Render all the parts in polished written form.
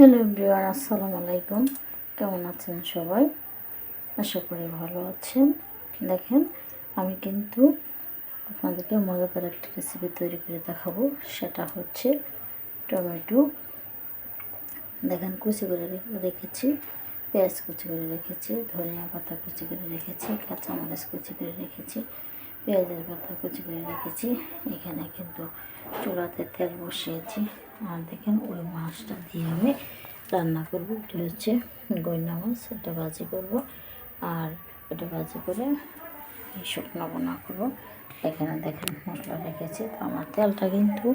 Hello everyone, আসসালামু আলাইকুম। কেমন আছেন সবাই? আশা করি ভালো আছেন। দেখেন, আমি কিন্তু আপনাদেরকে মজাদার একটা রেসিপি তৈরি করে দেখাবো। সেটা হচ্ছে টমেটো। দেখেন, কুচি করে রেখেছি, পেঁয়াজ কুচি করে রেখেছি, ধনিয়া পাতা কুচি করে রেখেছি, কাঁচামরিচ কুচি করে রেখেছি, পেঁয়াজের পাতা কুচি করে রেখেছি। এখানে কিন্তু চুলাতে তেল বসিয়েছি। আর দেখেন, ওই মাছটা দিয়ে আমি রান্না করব। এটা হচ্ছে গইনা মাছ, এটা ভাজি করব। আর এটা ভাজি করে এই শুকনো বোনা করবো। এখানে দেখেন মশলা রেখেছি। তো আমার তেলটা কিন্তু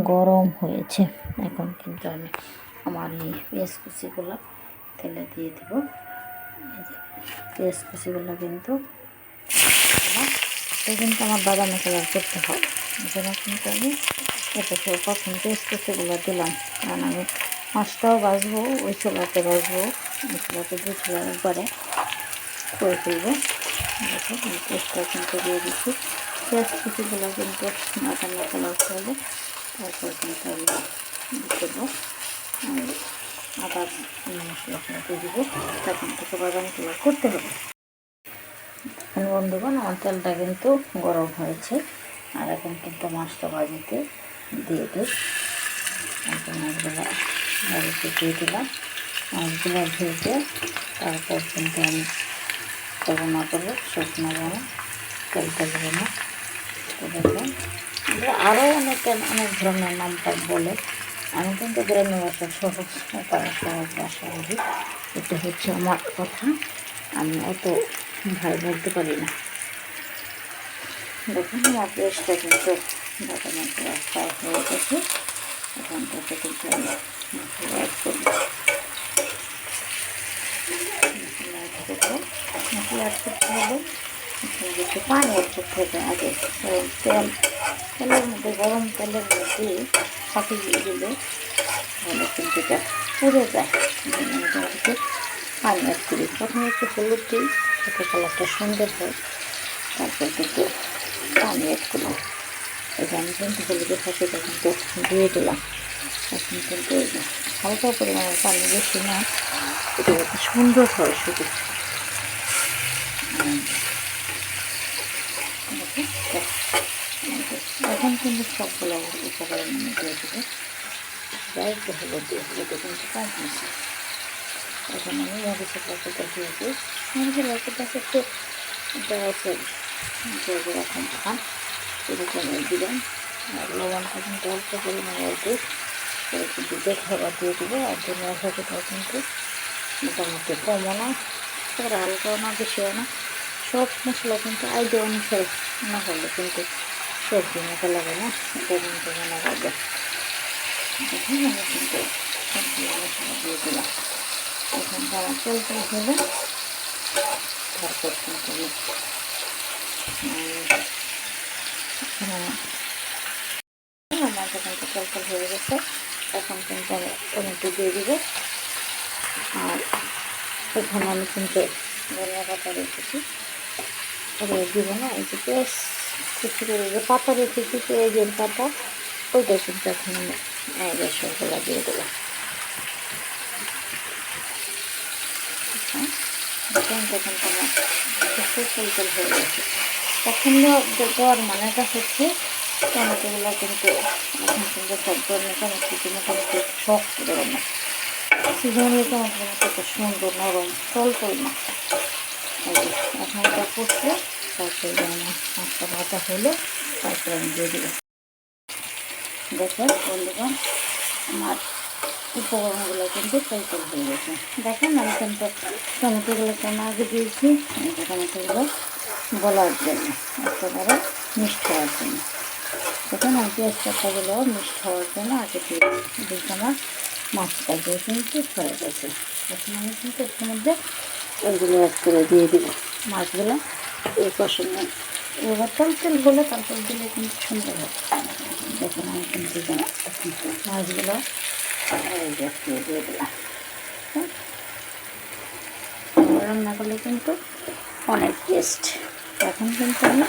গরম হয়েছে। এখন কিন্তু আমি আমার এই পেঁয়াজ কুচিগুলো তেলে দিয়ে দিব। এই যে পেঁয়াজ কুচিগুলো কিন্তু আমার বাদামি কালার করতে হবে। এই জন্য কিন্তু আমি এটাকে প্রথম পেঁয়াজ কুচিগুলো দিলাম, কারণ আমি মাছটাও ভাজবো, ওই চুলাতে ভাজবো। ওই চুলাতে দুই চুলা একবারে করে ফেলবো। দেখো, এই পেঁয়াজটা কিন্তু দিয়ে দিচ্ছি। পেঁয়াজ কুচিগুলো কিন্তু বাদামি কালার করলে তারপর কিন্তু আমি দেবো আদা মশলা কিন্তু দিব। তখন থেকে বাদামি কালার করতে হবে। বন্ধুগণ, আমার তেলটা কিন্তু গরম হয়েছে। আর এখন কিন্তু মাছটা ভাজিতে দিয়ে দিই। মাছগুলো ভাজিতে দিয়ে দিলাম। মাছগুলো ভেজে তারপর কিন্তু আমি রান্না করবো শুকনো বড়া, তেল দেবো না। তো দেখুন, আরও অনেক ধরনের নামটা বলে। আমি কিন্তু গ্রামের ভাষা সহজ ভাষা বলি। এটা হচ্ছে আমার কথা, আমি অত ভাই বলতে পারি না। দেখুন, আমার পেঁয়াজটা কিন্তু বাদামি কালার ফ্রাই হয়ে গেছে। এখন থেকে কিন্তু আমি মশলা অ্যাড করবো। মশলা অ্যাড করতে হবে, একটু পানি অ্যাড করতে হবে আগে। তেলের মধ্যে, গরম তেলের মধ্যে ফাঁকি দিয়ে দিলে তাহলে কিন্তু এটা পুড়ে যায়। একটু পানি অ্যাড করি। প্রথমে একটু হলুদ দিই, যাতে কালারটা সুন্দর হয়। তারপর কিন্তু পানি অ্যাড করলাম। এই যে আমি কিন্তু হলুদের ফাঁকিটা কিন্তু দিয়ে দিলাম। এখন কিন্তু হালকা পরিমাণে পানি, বেশি না, এটা যাতে সুন্দর হয় শুধু। এখন কিন্তু সবগুলো উপকরণ আমি দিয়ে দেবো। যাই একটু হলুদ দিয়ে, হলুদে কিন্তু কম হয়েছে। এখন আমি মরিচের প্যাকেটটা দিয়ে দিই। মরিচের প্যাকেটটা একটু আছে যেরকম খান সেরকম দিলাম। আর লবণটা কিন্তু অল্প পরিমাণে দিই, সেটা কিন্তু দেখে আবার দিয়ে দেবো। আর ধনিয়া প্যাকেটটা কিন্তু মোটামুটি কমও না, তারপরে হালকাও না, বেশিও না। সব মশলা কিন্তু আইডিয়া অনুসারে না হলে কিন্তু সবজি মতো লাগে না, এটা কিন্তু মনে হবে। দেখুন, আমি কিন্তু সবগুলো মশলা দিয়ে দিলাম। এখন আমার তেল হলে তারপর কিন্তু আমার কিন্তু তেল হয়ে গেছে। এখন কিন্তু আমি টমেটো দিয়ে দিব। আর এখানে আমি কিন্তু ধনিয়া পাতা রেখেছি, দিব না। এই যে পেঁয়াজ কুচি করে যে পাতা রেখেছি, পেঁয়াজের পাতা, ওইটা কিন্তু এখন আমি বেসনগুলো দিয়ে দেবো। দেখুন, তখন তোমার তেল হয়ে গেছে। তখন দেওয়ার মানেটা হচ্ছে টমেটোগুলো কিন্তু এখন কিন্তু সব ধরনের টমেটো মোটামুটি শক্ত ধরনের সিজনালি টমেটোর মতো একটা সুন্দর নরম টল না। এখন এটা করছে, তারপরে মাছটা ভাজা হলো, তারপরে আমি দিয়ে দেবো। দেখেন বন্ধুগণ, আমার উপকরণগুলো কিন্তু তেল হয়ে গেছে। দেখেন, আমি কিন্তু টমেটোগুলো কেন আগে দিয়েছি, টমেটোগুলো গলার জন্য, একেবারে মিষ্টি হওয়ার জন্য। দেখেন, আমি পেঁয়াজ পাতাগুলো মিষ্টি হওয়ার জন্য আগে দিয়েছি। আমার মাছটা দিয়ে কিন্তু হয়ে গেছে। এখন আমি কিন্তু এর মধ্যে ওইগুলো অ্যাড করে দিয়ে দিব মাছগুলো। এই কষানো এবার তেল হলে তারপর দিলে কিন্তু সুন্দর হয়। দেখুন, আমি কিন্তু মাছগুলো দিয়ে দিলাম। রান্না করলে কিন্তু অনেক টেস্ট। এখন কিন্তু আমি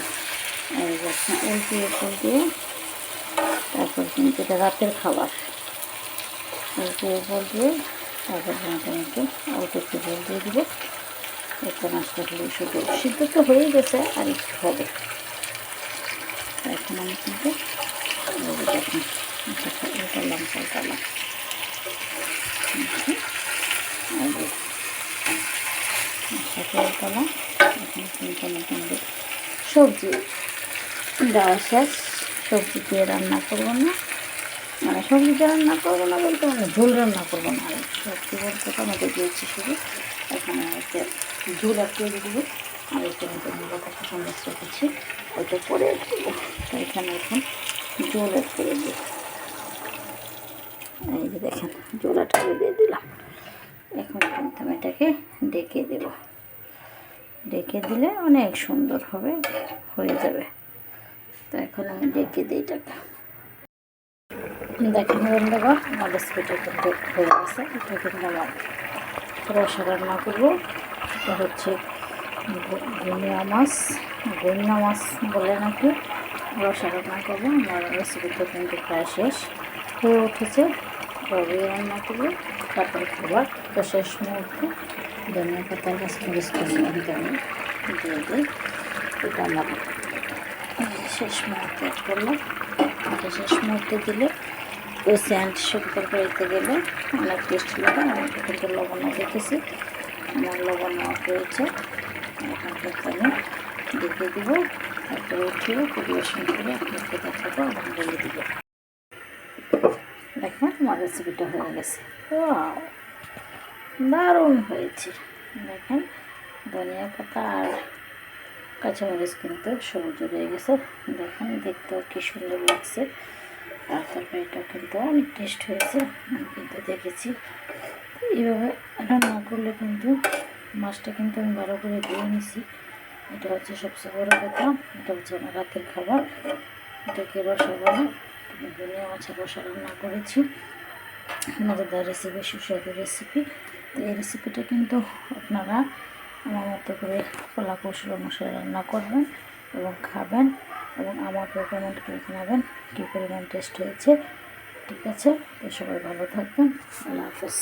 উল্টিয়ে তারপর কিন্তু এটা রাতের খাবার। একটু জল দিয়ে তারপর আমি একটু অল্প একটু জল দিয়ে দেবো। একটা মাছটা হলে শুধু সিদ্ধ তো হয়েই গেছে, আর একটু হবে। এখন আমি কিন্তু দেখুন উল্টালাম পাল্টালাম, সাথে উল্টালাম। এখন কিন্তু মোটামুটি সবজি দেওয়া শেষ। সবজি দিয়ে রান্না করবো না, মানে সবজি দিয়ে রান্না করবো না বলতে মানে ঝোল রান্না করবো না। আর সবজি বলতে টমেটো দিয়েছি শুধু। এখানে একটা ঝোল তৈরি দেবো। আর একটু মতো কথা চামচ রেখেছি, ওইটা করে দেবো। তো এখানে এখন ঝোল অ্যাড করে দেবো। এই যে দেখেন ঝোল অ্যাড করে দিয়ে দিলাম। এখন কিন্তু আমি এটাকে ডেকে দেব। ডেকে দিলে অনেক সুন্দর হবে, হয়ে যাবে। তো এখন আমি ডেকে দিই এটাকে। দেখেন বন্ধুরা, আমার রেসিপিটা কিন্তু হয়ে গেছে। এটা কিন্তু আমার রসা রান্না করবো। এটা হচ্ছে গুনিয়া মাছ, গুনিয়া মাছ বলে নাকি, রসা রান্না করবো। আমার রেসিপিটা কিন্তু প্রায় শেষ হয়ে উঠেছে। তবে রান্না করবো, তারপরে খাবার। তো শেষ মুহূর্তে ধনিয়া পাতার গাছ মরিচ কুচি কিন্তু আমি দিয়ে দিই। এটা আমার শেষ মুহূর্তে অ্যাড করলাম। এটা শেষ মুহূর্তে দিলে ওই স্যান্ড শুধু তরকারিতে গেলে অনেক টেস্ট লাগে। আমি কিন্তু লবণও দেখেছি, আমার লবণ হয়েছে। এখন কিন্তু আমি দেখে দিব, তারপরে উঠিয়ে পরিবেশন করে আপনাকে দেখাবো এবং বলে দিব। দেখুন আমার রেসিপিটা হয়ে গেছে। ওয়াও, দারুণ হয়েছে। দেখেন ধনিয়া পাতা আর কাঁচামরিচ কিন্তু সবুজ রয়ে গেছে। দেখেন দেখতেও কি সুন্দর লাগছে। আর তরকারিটা কিন্তু অনেক টেস্ট হয়েছে, আমি কিন্তু দেখেছি। এইভাবে রান্না করলে কিন্তু মাছটা কিন্তু আমি ভালো করে ধুয়ে নিছি। এটা হচ্ছে সবচেয়ে বড় কথা। এটা হচ্ছে আমার রাতের খাবার। এটাকে রসা বলে। ধনিয়া মাছের রসা রান্না করেছি। মজাদার রেসিপি, সুস্বাদু রেসিপি। তো এই রেসিপিটা কিন্তু আপনারা আমার মতো করে কলা কৌশল অনুসারে রান্না করবেন এবং খাবেন, এবং আমাকে কমেন্ট করে জানাবেন কী পরিমাণ টেস্ট হয়েছে। ঠিক আছে, তো সবাই ভালো থাকবেন। আল্লাহ হাফেজ।